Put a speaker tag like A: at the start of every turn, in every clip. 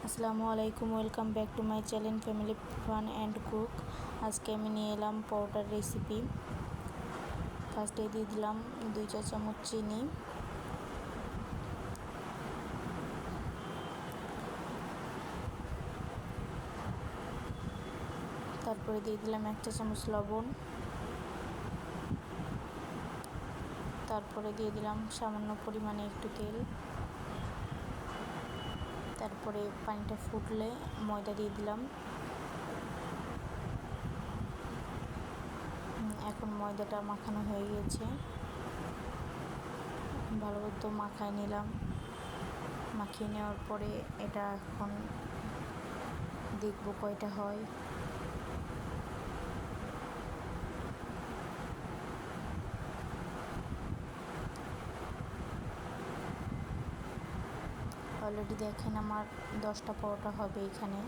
A: আসসালামু আলাইকুম, welcome back to my channel family fun and cook. আজকে আমি নিয়ে এলাম পরোটার রেসিপি। ফার্স্টে দিয়ে দিলাম 2 চা চামচ চিনি, তারপরে দিয়ে দিলাম 1 চা চামচ লবণ, তারপরে দিয়ে দিলাম সামান্য পরিমাণে একটু তেল, তারপরে পানিটা ফুটলে ময়দা দিয়ে দিলাম। এখন ময়দাটা মাখানো হয়ে গেছে, ভালো মতো মাখায় নিলাম। মাখিয়ে নেওয়ার পরে এটা এখন দেখব কয়টা হয়। অলরেডি দেখেন আমার 10টা পরোটা হবে এখানে।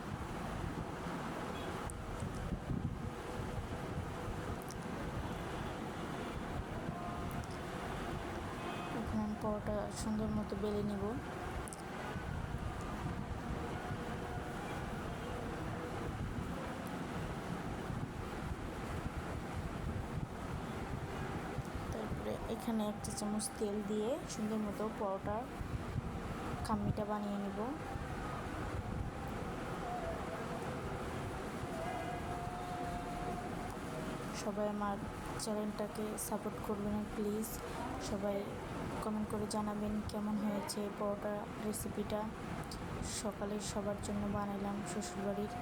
A: এখন আমি পরোটা সুন্দর মতো বেলে নেব। তারপরে এখানে 1 চা চামচ তেল দিয়ে সুন্দর মতো পরোটার খামিটা বানিয়ে নেব। সবাই আমার চ্যানেলটাকে সাপোর্ট করবেন প্লিজ। সবাই কমেন্ট করে জানাবেন কেমন হয়েছে পরোটা রেসিপিটা। সকালে সবার জন্য বানাইলাম শ্বশুরবাড়ির।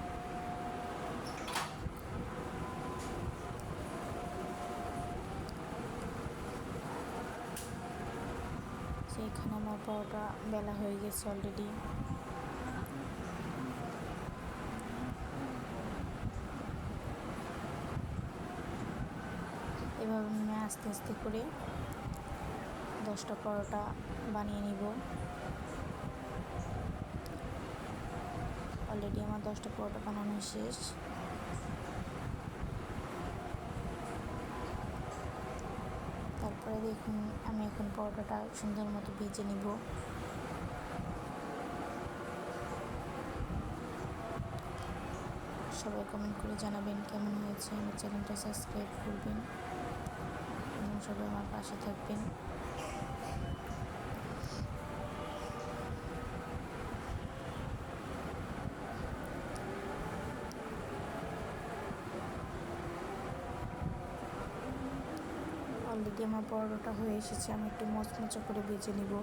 A: এখানে আমার পরোটা বেলা হয়ে গেছে অলরেডি। এভাবে আমি আস্তে আস্তে করে 10টা পরোটা বানিয়ে নিব। অলরেডি আমার 10টা পরোটা বানানো শেষ। তারপরে দেখুন আমি এখন পরোটাটা সুন্দর মতো ভেজে নিব। সবাই কমেন্ট করে জানাবেন কেমন হয়েছে। আমার চ্যানেলটা সাবস্ক্রাইব করবেন এবং সবাই আমার পাশে থাকবেন। অলরেডি আমার পরোটাটা হয়ে এসেছে, আমি একটু মচমচা করে ভেজে নিব।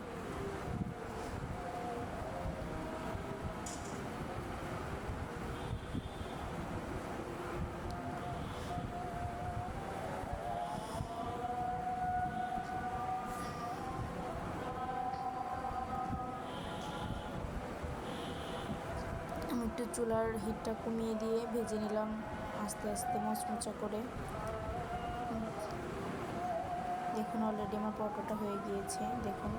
A: আমি একটু চুলার হিটটা কমিয়ে দিয়ে ভেজে নিলাম আস্তে আস্তে মচমচা করে। দেখুন অলরেডি আমার পরোটাটা হয়ে গিয়েছে। দেখুন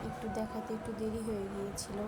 A: একটু দেখাতে একটু দেরি হয়ে গিয়েছিল।